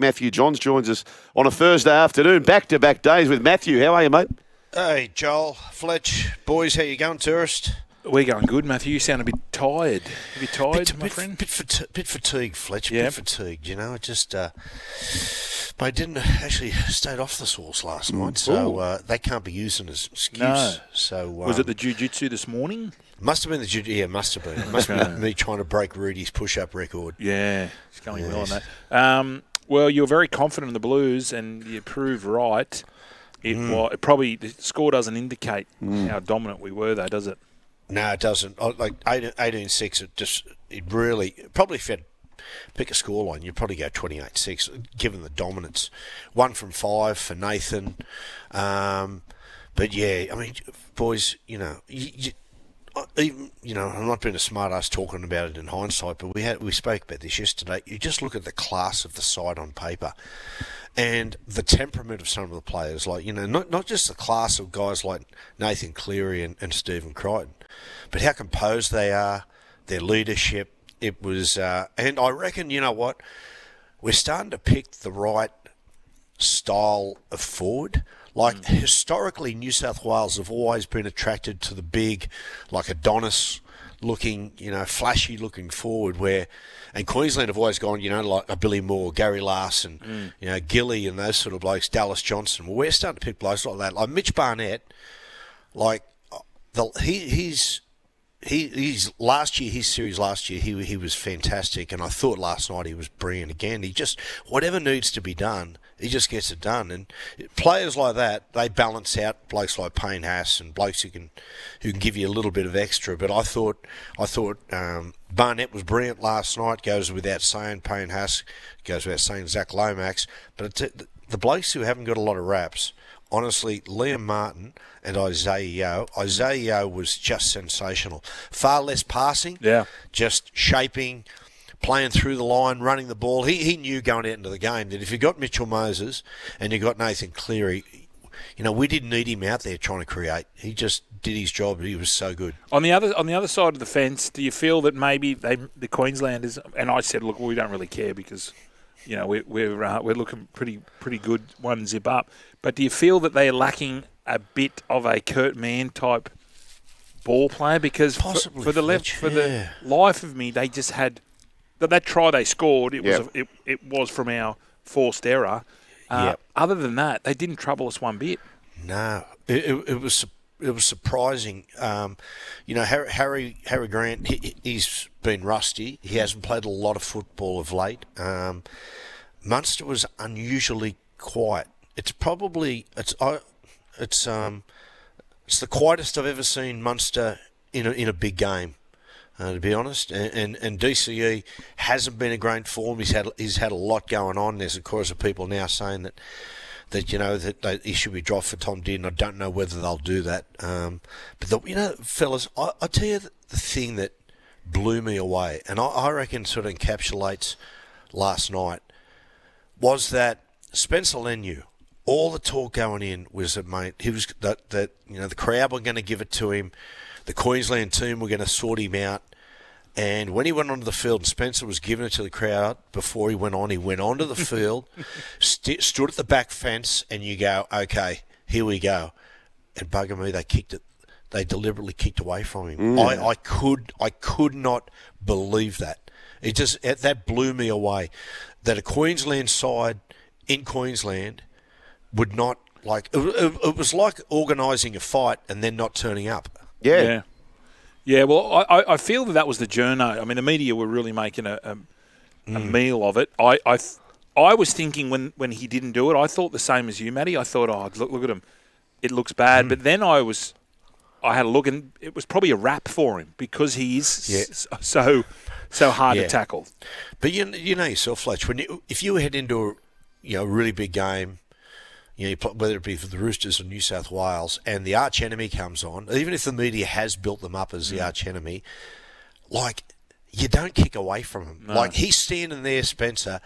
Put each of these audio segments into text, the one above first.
Matty Johns joins us on a Thursday afternoon. Back-to-back days with Matthew. How are you, mate? Hey, Joel, Fletch, boys, how you going, tourist? We're going good, Matthew. You sound a bit tired. A bit tired, my friend? Bit fatigued, Fletch. Yeah. Bit fatigued, you know. But I didn't actually stayed off the sauce last night, so they can't be using as excuse. No. So was it the jiu-jitsu this morning? Must have been the jiu-jitsu. Yeah, must have been. It must have been me trying to break Rudy's push-up record. Yeah, it's going well on that. Well, you're very confident in the Blues, and you proved right. It probably the score doesn't indicate how dominant we were, though, does it? No, it doesn't. Like 18-6, it really probably if you had pick a scoreline, you'd probably go 28-6, given the dominance. 1 from 5 for Nathan. But yeah, I mean, boys, you know, I'm not being a smart ass talking about it in hindsight, but we spoke about this yesterday. You just look at the class of the side on paper and the temperament of some of the players, like, you know, not just the class of guys like Nathan Cleary and Stephen Crichton, but how composed they are, their leadership. It was, and I reckon, you know what, we're starting to pick the right style of forward. Like, historically, New South Wales have always been attracted to the big, like Adonis-looking, you know, flashy-looking forward, and Queensland have always gone, you know, like a Billy Moore, Gary Larson, you know, Gilly and those sort of blokes, Dallas Johnson. Well, we're starting to pick blokes like that. Like Mitch Barnett, like, he's last year, his series last year, he was fantastic, and I thought last night he was brilliant again. He just, whatever needs to be done, he just gets it done. And players like that, they balance out blokes like Payne Haas and blokes who can give you a little bit of extra. But I thought Barnett was brilliant last night. Goes without saying. Payne Haas goes without saying. Zac Lomax. But the blokes who haven't got a lot of raps, honestly, Liam Martin and Isaah Yeo. Isaah Yeo was just sensational. Far less passing, just shaping, playing through the line, running the ball. He knew going out into the game that if you got Mitchell Moses and you got Nathan Cleary, you know, we didn't need him out there trying to create. He just did his job. He was so good. On the other side of the fence, do you feel that maybe the Queenslanders, and I said, look, we don't really care because, you know, we're looking pretty good, 1-0 up. But do you feel that they're lacking a bit of a Kurt Mann type ball player? Because for the life of me, they just had that try they scored. It was from our forced error. Other than that, they didn't trouble us one bit. No, it was surprising. You know, Harry Grant, he's been rusty. He hasn't played a lot of football of late. Munster was unusually quiet. It's the quietest I've ever seen Munster in a big game, to be honest. And DCE hasn't been in great form. He's had a lot going on. There's of course people now saying that you know that he should be dropped for Tom Dearden. I don't know whether they'll do that. But you know, fellas, I tell you the thing that blew me away, and I reckon sort of encapsulates last night, was that Spencer Leniu, all the talk going in was that, mate, he was that you know, the crowd were going to give it to him, the Queensland team were going to sort him out, and when he went onto the field, and Spencer was giving it to the crowd before he went onto the field, stood at the back fence, and you go, okay, here we go, and bugger me, they deliberately kicked away from him. I could not believe that. That blew me away, that a Queensland side in Queensland would not, like, it was like organising a fight and then not turning up. Yeah, well, I feel that was the journo. I mean, the media were really making a meal of it. I was thinking when he didn't do it, I thought the same as you, Matty. I thought, oh, look at him. It looks bad. But then I had a look, and it was probably a wrap for him because he is so hard to tackle. But you know yourself, Fletch, if you head into a really big game, you know, whether it be for the Roosters or New South Wales, and the arch enemy comes on, even if the media has built them up as the arch enemy, like, you don't kick away from him. No. Like, he's standing there, Spencer,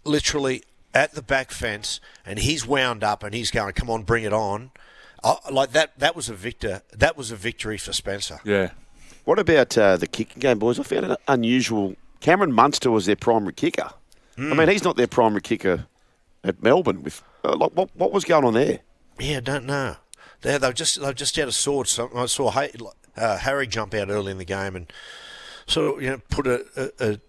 literally at the back fence, and he's wound up, and he's going, come on, bring it on. Like, that was a victory for Spencer. Yeah. What about the kicking game, boys? I found it unusual. Cameron Munster was their primary kicker. I mean, he's not their primary kicker at Melbourne. With what was going on there? Yeah, I don't know. They've just out of sorts. I saw Harry jump out early in the game and sort of put a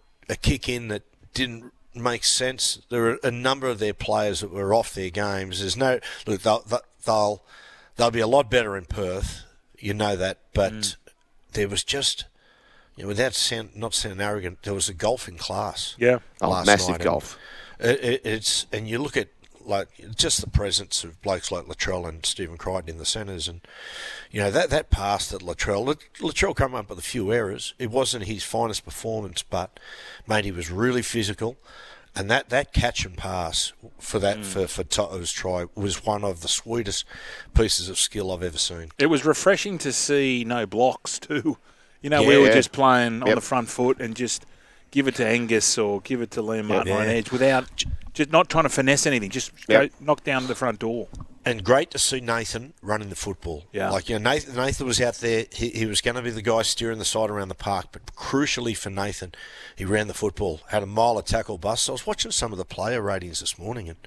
kick in that didn't make sense. There were a number of their players that were off their games. There's no look. They'll be a lot better in Perth. You know that, but there was just. Without not sounding arrogant, there was a golfing class. Yeah, last massive night. golf. And you look at just the presence of blokes like Latrell and Stephen Crichton in the centres, and that pass that Latrell came up with a few errors. It wasn't his finest performance, but mate, he was really physical, and that catch and pass for To'o's try was one of the sweetest pieces of skill I've ever seen. It was refreshing to see no blocks too. We were just playing on the front foot and just give it to Angus or give it to Liam Martin on edge without just not trying to finesse anything. Just go knock down the front door. And great to see Nathan running the football. Yeah. Nathan was out there. He was going to be the guy steering the side around the park, but crucially for Nathan, he ran the football, had a mile of tackle bust. I was watching some of the player ratings this morning, and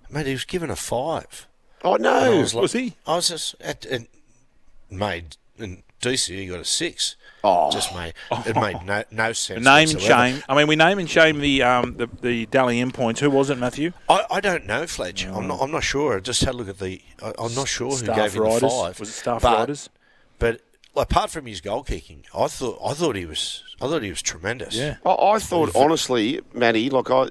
mate, he was given a 5. Oh no, was he? I was just made. And DC, he got a 6. It made no sense. Name and shame. I mean, we name and shame the Dally M points. Who was it, Matthew? I don't know, Fletch. I'm not sure. I just had a look at I'm not sure who gave him the 5. Was it Staff Riders? But apart from his goal kicking, I thought he was tremendous. Yeah. I thought honestly, Matty, I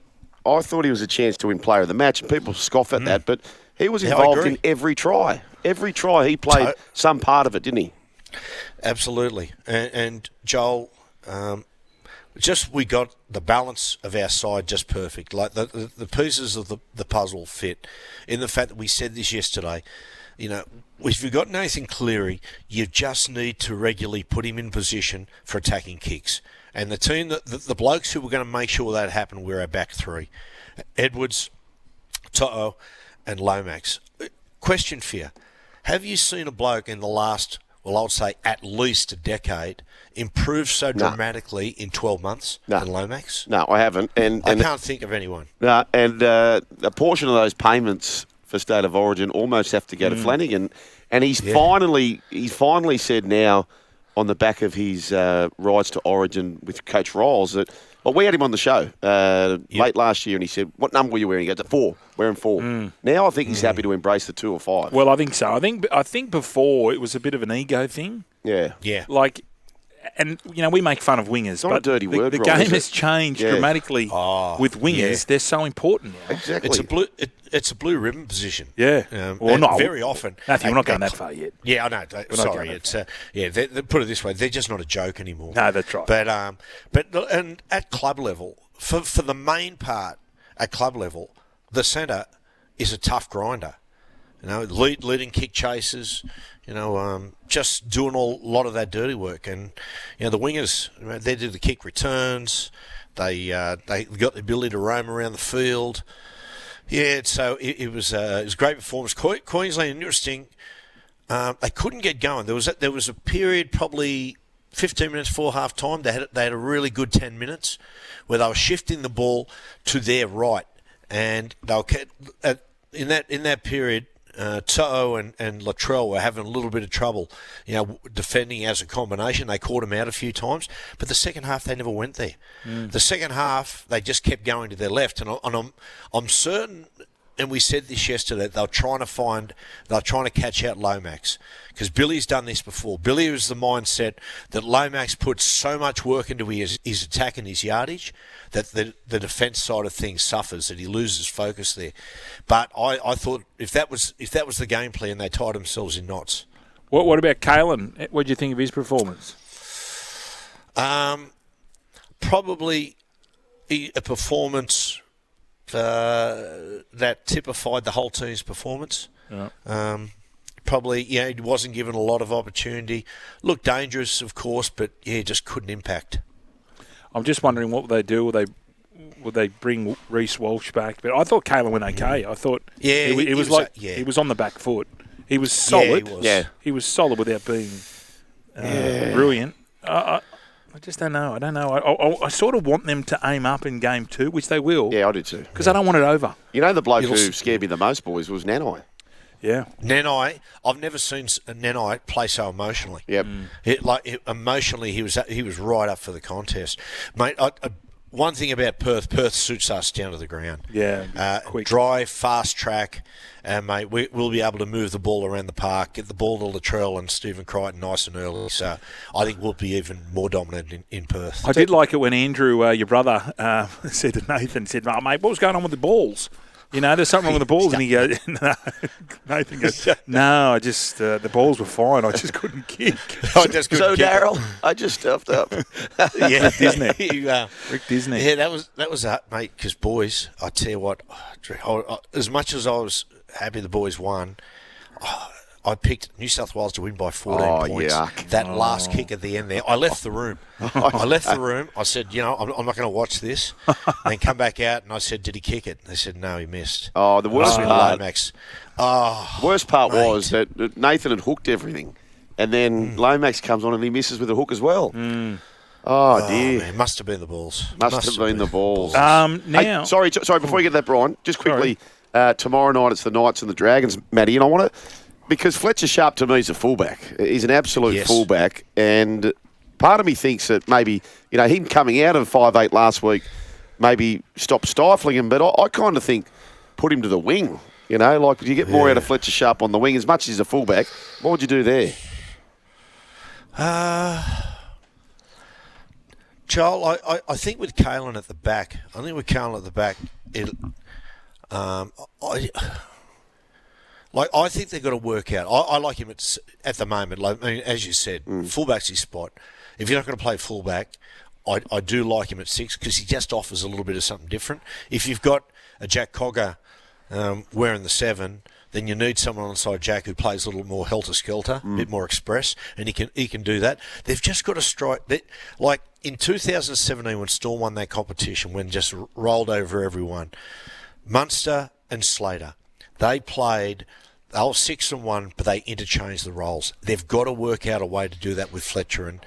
thought he was a chance to win Player of the Match, and people scoff at that, but he was involved in every try. Every try he played some part of it, didn't he? Absolutely. And Joel, we got the balance of our side just perfect. Like the pieces of the puzzle fit in the fact that we said this yesterday. If you've got Nathan Cleary, you just need to regularly put him in position for attacking kicks. And the team, the blokes who were going to make sure that happened were our back 3. Edwards, To'o and Lomax. Question for you. Have you seen a bloke in the last... I would say at least a decade, improved so dramatically in 12 months than Lomax? No, I haven't. And I can't think of anyone. No, and a portion of those payments for State of Origin almost have to go to Flanagan. And he's finally said now, on the back of his rides to Origin with Coach Riles, that we had him on the show late last year, and he said, "What number were you wearing?" He goes, 4. Wearing 4. Now I think he's happy to embrace the 2 or 5. Well, I think so. I think before it was a bit of an ego thing. Yeah. And we make fun of wingers, it's not a dirty word. The game has changed dramatically with wingers. Yeah. They're so important now. Exactly. It's a blue ribbon position. Yeah. Very often. Matthew, we're not going that far yet. Yeah, I know. Sorry, it's they put it this way: they're just not a joke anymore. No, that's right. But and at club level, for the main part at club level, the centre is a tough grinder. Leading kick chases. Just doing a lot of that dirty work, and the wingers, they do the kick returns. They got the ability to roam around the field. Yeah, so it was a great performance. Queensland, interesting. They couldn't get going. There was a period, probably 15 minutes before half time. They had a really good 10 minutes where they were shifting the ball to their right, and they were in that period. To'o and Latrell were having a little bit of trouble, defending as a combination. They caught him out a few times, but the second half they never went there. The second half they just kept going to their left, and I'm certain. And we said this yesterday. They're trying to catch out Lomax, because Billy's done this before. Billy was the mindset that Lomax puts so much work into his attack and his yardage that the defence side of things suffers, that he loses focus there. But I thought if that was the game plan, they tied themselves in knots. What about Kalyn? What did you think of his performance? Probably a performance that typified the whole team's performance. Yeah. Probably, he wasn't given a lot of opportunity. Looked dangerous, of course, but just couldn't impact. I'm just wondering what they do. Would they bring Reece Walsh back? But I thought Kalyn went okay. I thought he was on the back foot. He was solid. He was. He was solid without being brilliant. I just don't know. I don't know. I sort of want them to aim up in game 2, which they will. Yeah, I do too. Because I don't want it over. You know, the bloke who scared me the most, boys, was Nanai. Yeah. Nanai, I've never seen Nanai play so emotionally. Yep. Emotionally, he was right up for the contest. Mate, one thing about Perth suits us down to the ground. Yeah, quick. Dry, fast track. Mate, we'll be able to move the ball around the park, get the ball to Latrell and Stephen Crichton nice and early. So I think we'll be even more dominant in Perth. I did like it when Andrew, your brother, said to Nathan, "Oh, mate, what was going on with the balls? You know, there's something wrong with the balls." And he goes, no. Nathan goes, "No, I just, the balls were fine. I just couldn't kick." So, Darryl, I just stuffed up. Yeah, Disney. Rick Disney. Yeah, that was mate, because boys, I tell you what, as much as I was happy the boys won, I picked New South Wales to win by 14 points. Yuck. That last kick at the end there, I left the room. I said, I'm not going to watch this. And then come back out, and I said, did he kick it? They said, no, he missed. Oh, the worst part. Lomax. Worst part was that Nathan had hooked everything, and then Lomax comes on and he misses with a hook as well. Oh, dear. Man, must have been the balls. Must have been the balls. Now, hey, sorry, before you get that, Brian, just quickly, tomorrow night it's the Knights and the Dragons, Matty, and I want to... Because Fletcher Sharp, to me, is a fullback. He's an absolute fullback. And part of me thinks that maybe, him coming out of 5'8" last week maybe stop stifling him. But I kind of think put him to the wing. You get more out of Fletcher Sharp on the wing. As much as he's a fullback, what would you do there? Joel, I think with Kalyn at the back, I think they've got to work out. I like him at the moment. As you said, fullback's his spot. If you're not going to play fullback, I do like him at 6 because he just offers a little bit of something different. If you've got a Jack Cogger wearing the 7, then you need someone alongside Jack who plays a little more helter-skelter, a bit more express, and he can do that. They've just got to strike. Like in 2017 when Storm won that competition, when just rolled over everyone, Munster and Slater, they were 6-1, but they interchanged the roles. They've got to work out a way to do that with Fletcher and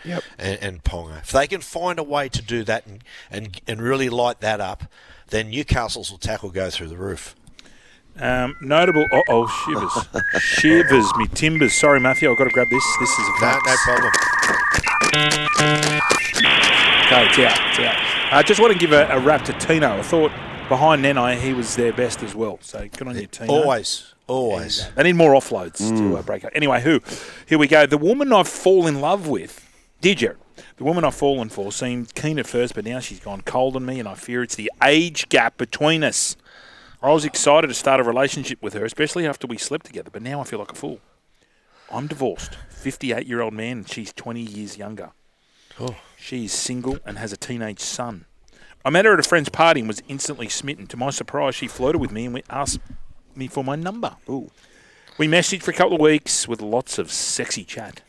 Ponga. If they can find a way to do that and really light that up, then Newcastle's tackle go through the roof. Notable. Shivers. Shivers, me timbers. Sorry, Matthew, I've got to grab this. This is a fax. No problem. Okay, it's out. I just want to give a rap to Tino. I thought behind Nanai, he was their best as well. So good on you, Tino. Always. They need more offloads to break up. Anyway, here we go. The woman I've fallen in love with, dear Gerard, the woman I've fallen for seemed keen at first, but now she's gone cold on me, and I fear it's the age gap between us. I was excited to start a relationship with her, especially after we slept together, but now I feel like a fool. I'm divorced, 58-year-old man, and she's 20 years younger. Oh. She is single and has a teenage son. I met her at a friend's party and was instantly smitten. To my surprise, she flirted with me and asked me for my number. Ooh. We messaged for a couple of weeks with lots of sexy chat.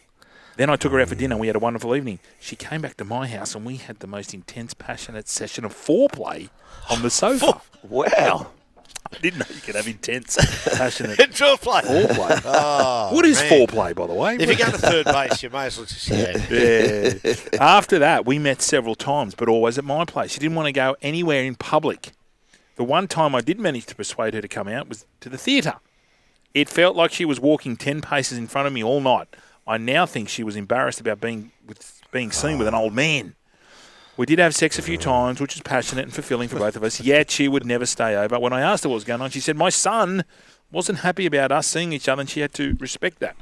Then I took her out for dinner and we had a wonderful evening. She came back to my house and we had the most intense, passionate session of foreplay on the sofa. Wow. I didn't know you could have intense, passionate foreplay. What is foreplay, by the way? If you go to third base, you may as well just After that, we met several times, but always at my place. She didn't want to go anywhere in public. The one time I did manage to persuade her to come out was to the theatre. It felt like she was walking 10 paces in front of me all night. I now think she was embarrassed about being seen with an old man. We did have sex a few times, which was passionate and fulfilling for both of us, yet she would never stay over. When I asked her what was going on, she said my son wasn't happy about us seeing each other and she had to respect that.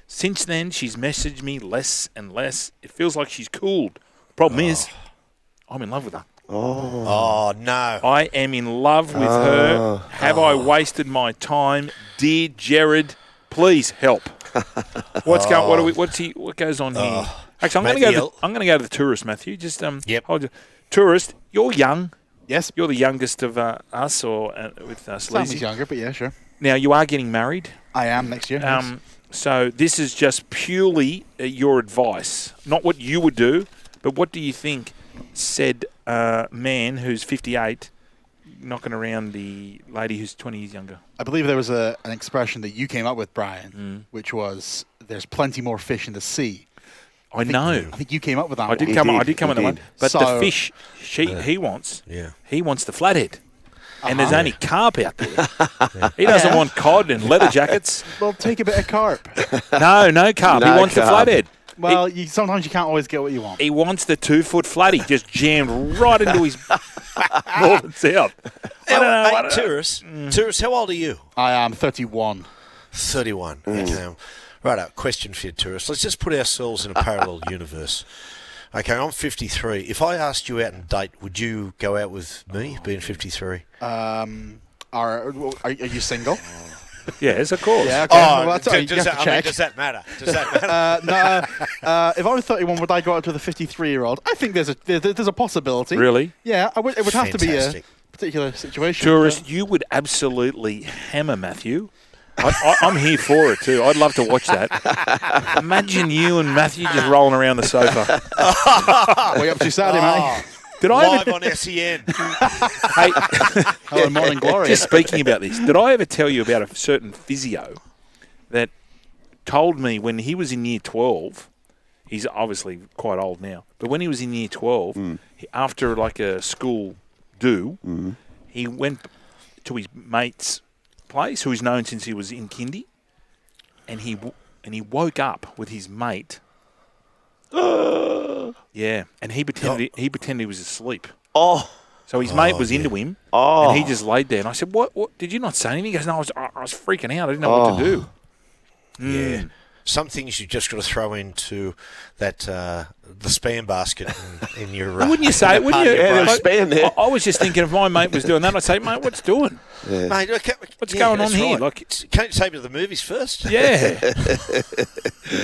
Since then, she's messaged me less and less. It feels like she's cooled. Problem is, I'm in love with her. Oh, no. I am in love with her. Have I wasted my time? Dear Gerard, please help. What goes on here? Actually, I'm going to go to the tourist, Matthew. Just tourist, you're young. Yes. You're the youngest of us, or with us. Sammy's younger, but yeah, sure. Now you are getting married. I am next year. Yes. So this is just purely your advice, not what you would do, but what do you think said man who's 58 knocking around the lady who's 20 years younger? I believe there was an expression that you came up with, Brian, which was, there's plenty more fish in the sea. I know. I think you came up with that. I did one. come on that one. But So- the fish he wants, Yeah. he wants the flathead. And there's only carp out there. He doesn't want cod and leather jackets. Well, take a bit of carp. No carp. No he wants the carp. flathead. Well, sometimes you can't always get what you want. He wants the 2-foot flatty just jammed right into his north and south. I don't know. Tourist, how old are you? I am 31. 31. Okay. Right, question for you, tourist. Let's just put ourselves in a parallel universe. Okay, I'm 53. If I asked you out on a date, would you go out with me, being 53? Are you single? Yes, of course. Yeah, okay. Oh, Well, that's all right. You have to check. does that matter? Does that matter? No, if I was 31, would I go out with a 53-year-old? I think there's a possibility. Really? Yeah, it would have to be a Fantastic. particular situation. Tourist, you would absolutely hammer Matthew. I'm here for it too. I'd love to watch that. Imagine you and Matthew just rolling around the sofa. What are you up to Saturday, Matty? Did I Live ever, on SEN. hey, Oh, Morning Glory. just speaking about this, did I ever tell you about a certain physio that told me when he was in year 12, he's obviously quite old now, but when he was in year 12, after like a school do, he went to his mate's place, who he's known since he was in kindy, and he woke up with his mate. Yeah, and he pretended he was asleep. Oh. So his mate was into him, Oh. and he just laid there. And I said, "What? Did you not say anything?" He goes, "No, I was freaking out. I didn't know what to do." Yeah. Some things you just got to throw into that the spam basket in your. Wouldn't you say it? Wouldn't you? Yeah, there's spam there. I was just thinking if my mate was doing that, I'd say, "Mate, what's doing? Mate, What's going on that's here?" right. Like, Can't you take me to the movies first? yeah.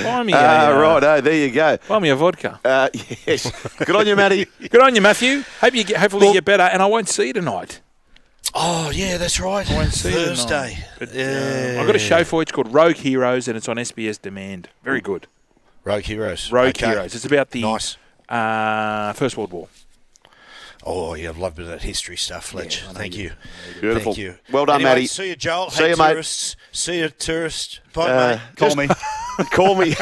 Buy me There you go. buy me a vodka. Yes. Good on you, Matty. Good on you, Matthew. Hopefully you get better, and I won't see you tonight. Oh, yeah, that's right. I won't see you Thursday. tonight. But, Yeah. I've got a show for you. It's called Rogue Heroes, and it's on SBS Demand. Very good. Rogue Heroes. Rogue Okay. Heroes. It's about the Nice. First World War. Oh, yeah, I've loved a bit of that history stuff, Fletch. Thank you. Beautiful. Thank you. Well done, Anyway, Matty. See you, Joel. See Hey, you, mate. tourists. See you, tourist. Bye, mate. Call me. Call me.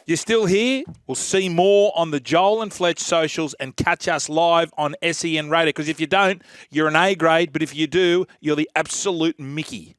You're still here? We'll see more on the Joel and Fletch socials and catch us live on SEN Radio. Because if you don't, you're an A grade. But if you do, you're the absolute Mickey.